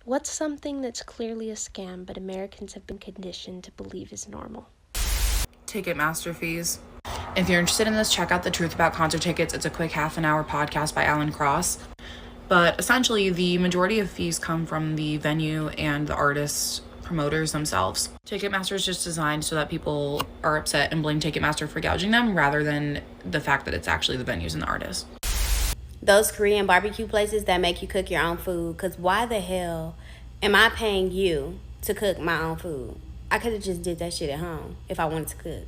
What's something that's clearly a scam but Americans have been conditioned to believe is normal? Ticketmaster fees. If you're interested in this, check out The Truth About Concert Tickets. It's a quick half-an-hour podcast by Alan Cross. But essentially, the majority of fees come from the venue and the artists' promoters themselves. Ticketmaster is just designed so that people are upset and blame Ticketmaster for gouging them rather than the fact that it's actually the venues and the artists. Those Korean barbecue places that make you cook your own food, because why the hell am I paying you to cook my own food? I could have just did that shit at home if I wanted to cook.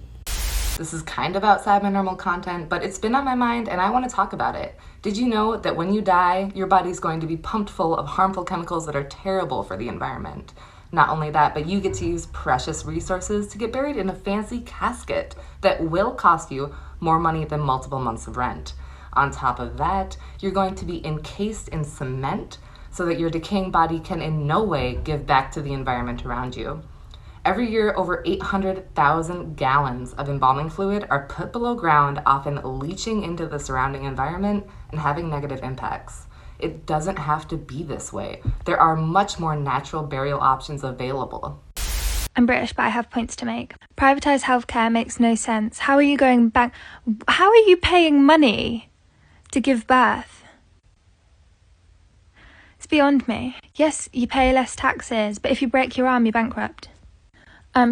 This is kind of outside my normal content, but it's been on my mind and I want to talk about it. Did you know that when you die, your body's going to be pumped full of harmful chemicals that are terrible for the environment? Not only that, but you get to use precious resources to get buried in a fancy casket that will cost you more money than multiple months of rent. On top of that, you're going to be encased in cement so that your decaying body can in no way give back to the environment around you. Every year, over 800,000 gallons of embalming fluid are put below ground, often leaching into the surrounding environment and having negative impacts. It doesn't have to be this way. There are much more natural burial options available. I'm British, but I have points to make. Privatised healthcare makes no sense. How are you going back? How are you paying money to give birth? It's beyond me. Yes, you pay less taxes, but if you break your arm, you're bankrupt.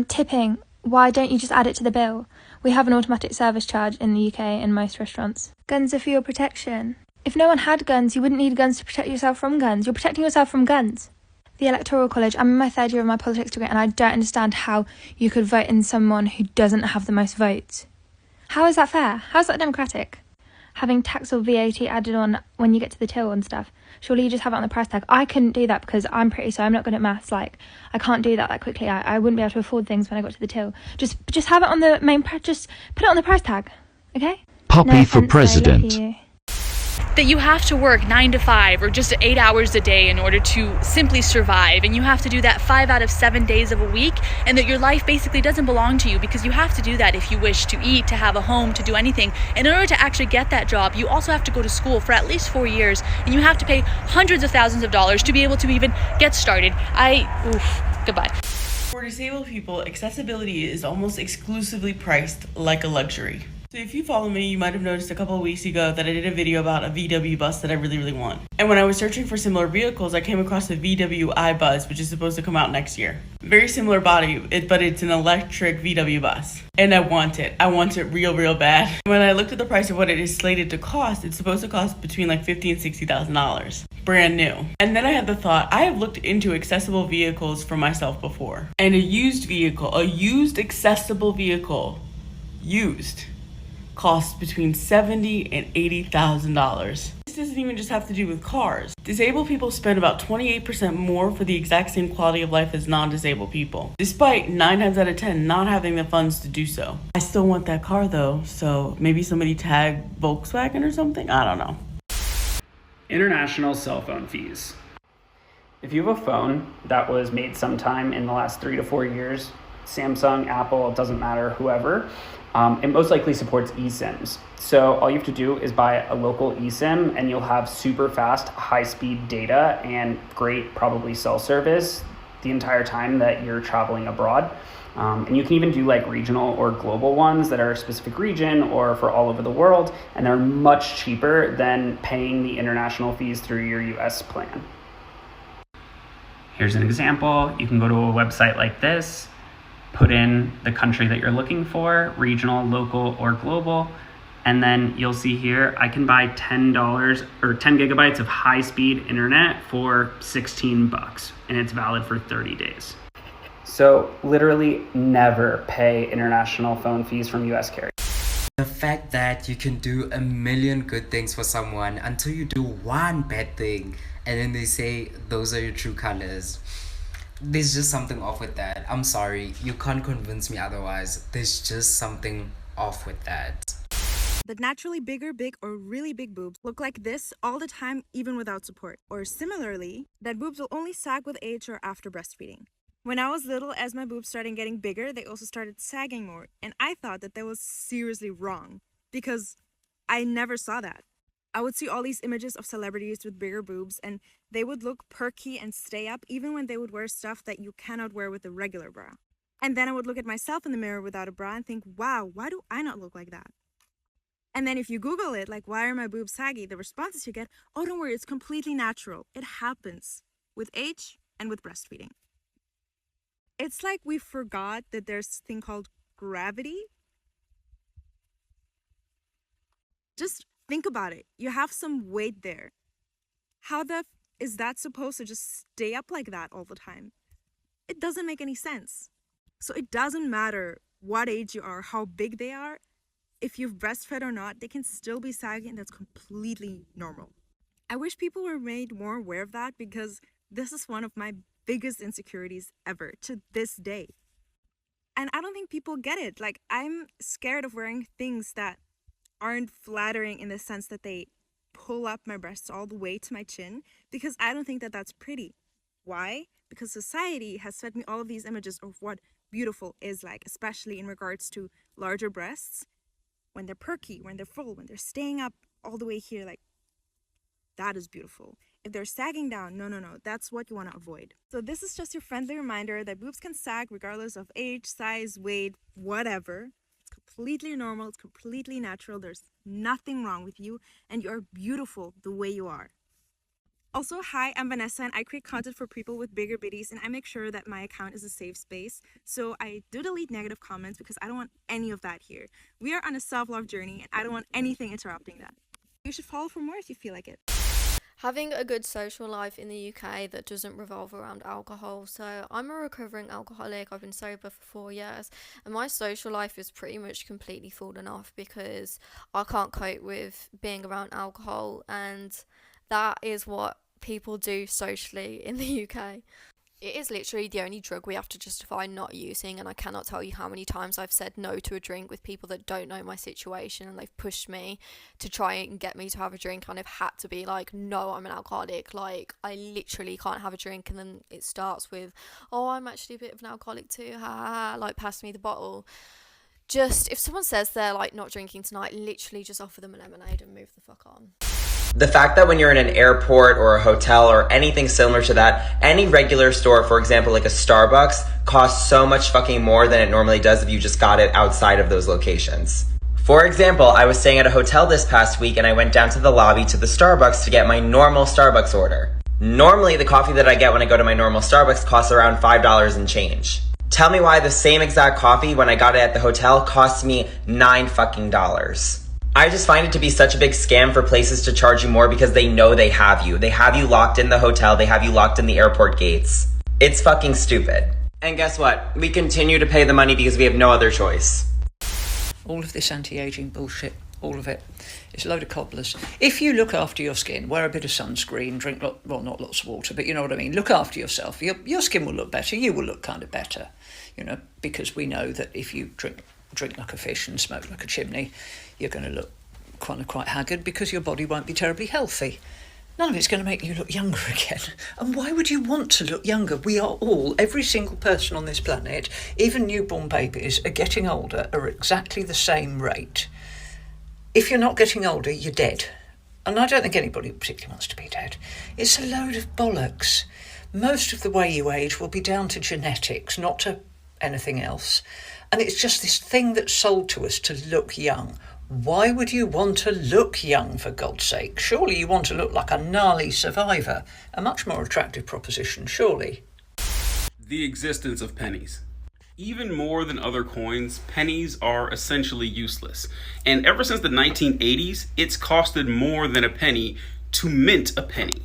Tipping. Why don't you just add it to the bill? We have an automatic service charge in the UK in most restaurants. Guns are for your protection. If no one had guns, you wouldn't need guns to protect yourself from guns. You're protecting yourself from guns. The Electoral College. I'm in my third year of my politics degree and I don't understand how you could vote in someone who doesn't have the most votes. How is that fair? How is that democratic? Having tax or VAT added on when you get to the till and stuff. Surely you just have it on the price tag. I couldn't do that because I'm pretty, so I'm not good at maths. Like, I can't do that quickly. I wouldn't be able to afford things when I got to the till. Just have it on the main price. Just put it on the price tag, okay? Poppy No for offense, president. though, lucky you. That you have to work 9 to 5 or just 8 hours a day in order to simply survive, and you have to do that 5 out of 7 days of a week, and that your life basically doesn't belong to you because you have to do that if you wish to eat, to have a home, to do anything. And in order to actually get that job, you also have to go to school for at least 4 years, and you have to pay hundreds of thousands of dollars to be able to even get started. Goodbye. For disabled people, accessibility is almost exclusively priced like a luxury. So if you follow me, you might have noticed a couple of weeks ago that I did a video about a VW bus that I really want. And when I was searching for similar vehicles, I came across the VW iBus, which is supposed to come out next year. Very similar body, but it's an electric VW bus. And I want it. I want it real bad. When I looked at the price of what it is slated to cost, it's supposed to cost between like $50,000 and $60,000. Brand new. And then I had the thought, I have looked into accessible vehicles for myself before. And a used accessible vehicle, costs between $70,000 and $80,000. This doesn't even just have to do with cars. Disabled people spend about 28% more for the exact same quality of life as non-disabled people, despite 9 times out of 10 not having the funds to do so. I still want that car though, so maybe somebody tag Volkswagen or something? I don't know. International cell phone fees. If you have a phone that was made sometime in the last 3 to 4 years, Samsung, Apple, it doesn't matter, whoever, it most likely supports eSIMs. So all you have to do is buy a local eSIM and you'll have super fast, high-speed data and great, probably cell service the entire time that you're traveling abroad. And you can even do like regional or global ones that are a specific region or for all over the world, and they're much cheaper than paying the international fees through your US plan. Here's an example. You can go to a website like this, put in the country that you're looking for, regional, local, or global, and then you'll see here, I can buy $10 or 10 gigabytes of high-speed internet for $16, and it's valid for 30 days. So literally never pay international phone fees from US carriers. The fact that you can do a million good things for someone until you do one bad thing, and then they say those are your true colors. There's just something off with that. I'm sorry, you can't convince me otherwise. There's just something off with that. But naturally bigger, big, or really big boobs look like this all the time, even without support. Or similarly, that boobs will only sag with age or after breastfeeding. When I was little, as my boobs started getting bigger, they also started sagging more. And I thought that was seriously wrong because I never saw that. I would see all these images of celebrities with bigger boobs, and they would look perky and stay up even when they would wear stuff that you cannot wear with a regular bra. And then I would look at myself in the mirror without a bra and think, wow, why do I not look like that? And then if you Google it, like, why are my boobs saggy? The responses you get, oh, don't worry, it's completely natural. It happens with age and with breastfeeding. It's like we forgot that there's this thing called gravity. Just think about it. You have some weight there. How is that supposed to just stay up like that all the time? It doesn't make any sense. So it doesn't matter what age you are, how big they are. If you've breastfed or not, they can still be saggy, and that's completely normal. I wish people were made more aware of that, because this is one of my biggest insecurities ever to this day. And I don't think people get it. Like, I'm scared of wearing things that aren't flattering in the sense that they pull up my breasts all the way to my chin, because I don't think that that's pretty. Why? Because society has fed me all of these images of what beautiful is like, especially in regards to larger breasts. When they're perky, when they're full, when they're staying up all the way here, like, that is beautiful. If they're sagging down, no, that's what you want to avoid. So this is just your friendly reminder that boobs can sag regardless of age, size, weight, whatever. It's completely normal, it's completely natural, there's nothing wrong with you, and you're beautiful the way you are. Also, hi, I'm Vanessa, and I create content for people with bigger bitties, and I make sure that my account is a safe space. So I do delete negative comments because I don't want any of that here. We are on a self-love journey, and I don't want anything interrupting that. You should follow for more if you feel like it. Having a good social life in the UK that doesn't revolve around alcohol. So I'm a recovering alcoholic. I've been sober for 4 years, and my social life is pretty much completely fallen off because I can't cope with being around alcohol, and that is what people do socially in the UK. It is literally the only drug we have to justify not using, and I cannot tell you how many times I've said no to a drink with people that don't know my situation, and they've pushed me to try and get me to have a drink, and I've had to be like, no, I'm an alcoholic, like, I literally can't have a drink. And then it starts with, oh, I'm actually a bit of an alcoholic too, ha ha ha, like, pass me the bottle. Just, if someone says they're like not drinking tonight, literally just offer them a lemonade and move the fuck on. The fact that when you're in an airport or a hotel or anything similar to that, any regular store, for example, like a Starbucks, costs so much fucking more than it normally does if you just got it outside of those locations. For example, I was staying at a hotel this past week and I went down to the lobby to the Starbucks to get my normal Starbucks order. Normally, the coffee that I get when I go to my normal Starbucks costs around $5 and change. Tell me why the same exact coffee when I got it at the hotel costs me $9 fucking. I just find it to be such a big scam for places to charge you more because they know they have you. They have you locked in the hotel. They have you locked in the airport gates. It's fucking stupid. And guess what? We continue to pay the money because we have no other choice. All of this anti-aging bullshit, all of it, it's a load of cobblers. If you look after your skin, wear a bit of sunscreen, drink, well, not lots of water, but you know what I mean. Look after yourself. Your skin will look better. You will look kind of better, you know, because we know that if you drink like a fish and smoke like a chimney, you're going to look quite haggard because your body won't be terribly healthy. None of it's going to make you look younger again. And why would you want to look younger? We are all, every single person on this planet, even newborn babies, are getting older at exactly the same rate. If you're not getting older, you're dead. And I don't think anybody particularly wants to be dead. It's a load of bollocks. Most of the way you age will be down to genetics, not to anything else. And it's just this thing that's sold to us to look young. Why would you want to look young, for God's sake? Surely you want to look like a gnarly survivor. A much more attractive proposition, surely. The existence of pennies. Even more than other coins, pennies are essentially useless. And ever since the 1980s, it's costed more than a penny to mint a penny.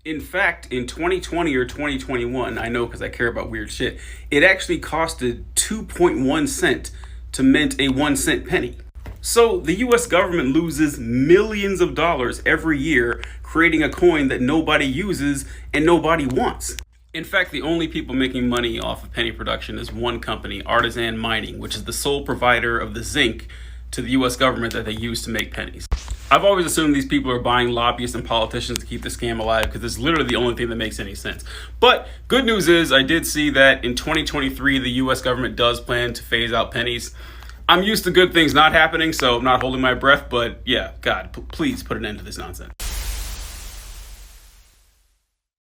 In fact, in 2020 or 2021, I know because I care about weird shit, it actually costed 2.1 cents to mint a 1 cent penny. So the US government loses millions of dollars every year creating a coin that nobody uses and nobody wants. In fact, the only people making money off of penny production is one company, Artisan Mining, which is the sole provider of the zinc to the US government that they use to make pennies. I've always assumed these people are buying lobbyists and politicians to keep the scam alive because it's literally the only thing that makes any sense. But good news is I did see that in 2023, the US government does plan to phase out pennies. I'm used to good things not happening, so I'm not holding my breath, but yeah, God, please put an end to this nonsense.